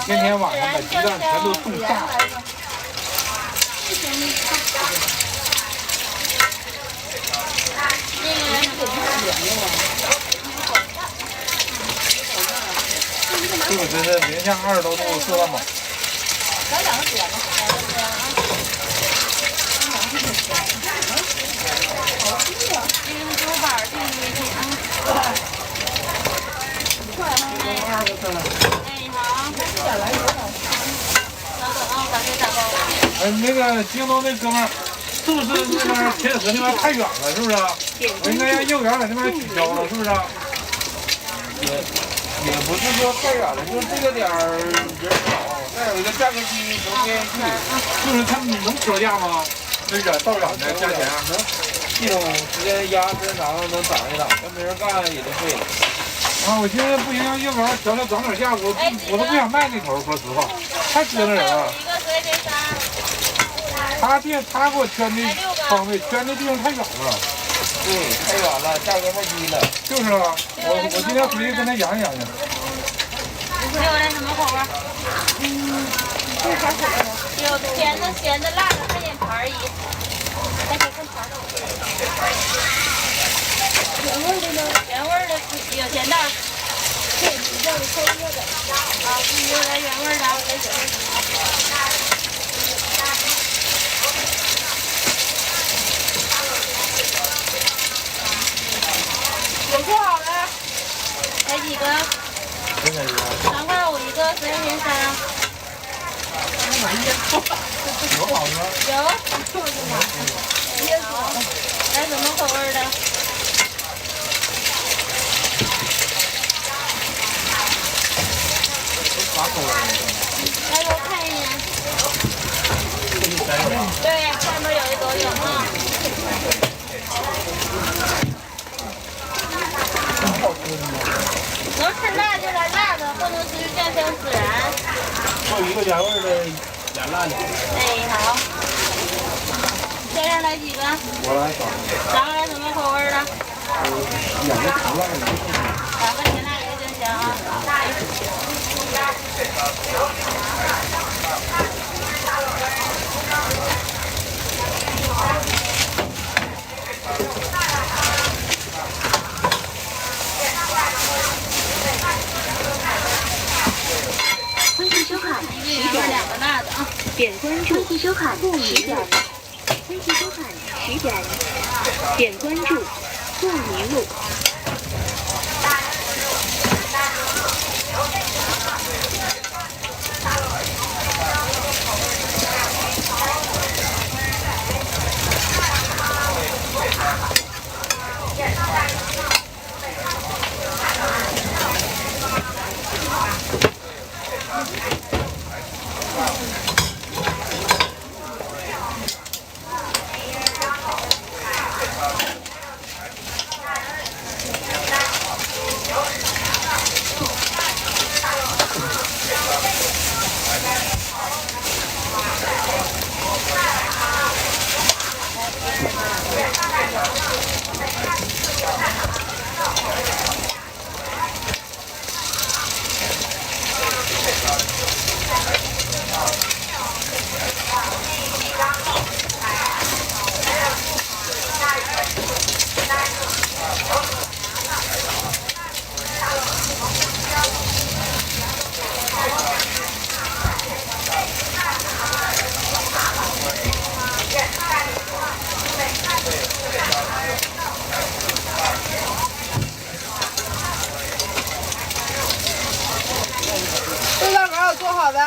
前天晚上把鸡蛋全都冻炸了。是不是这零下20多度是了吗？来2个点吧，猪板儿哎，那个京东那哥们儿，是不是那边铁子河那边太远了？是不是？我应该让业务员在那边取消了，是不是？也不是说太远了，就是这个点儿人少，再有一个价格低，不便宜去。就是他们能调价吗？那远到远的价钱能，系统时间压时间长了能涨一涨，要没人干也就废了。啊，我寻思不行，让业务员调涨点价，我都不想卖那头，说实话，太折腾人了。他给我圈的方位，圈的地方太远了。对，太远了，价格太低了。就是啊，我今天回去跟他研究研究。还有那什么口味？有甜的、咸的、辣的，看见盘儿一。原味的呢？原味的有甜的。对，比较的烧热的。啊，有点原味的。有做好的，来几个？3块5一个，10元钱3。有好的吗？有。来什么口味的？啥口味的？来给我看一眼。对，上面有的都有啊。能吃辣就来辣的，不能吃就酱香孜然。就一个原味的，俩辣的。哎，好。先生来几个？我来3个。3个来什么口味的2个甜辣的。 ？2个甜辣一个酱香啊。欢迎收看1个原味2个辣的啊。点关注，欢迎收看不迷路，欢迎收看10点，点关注不迷路。豆蛋糕有做好的。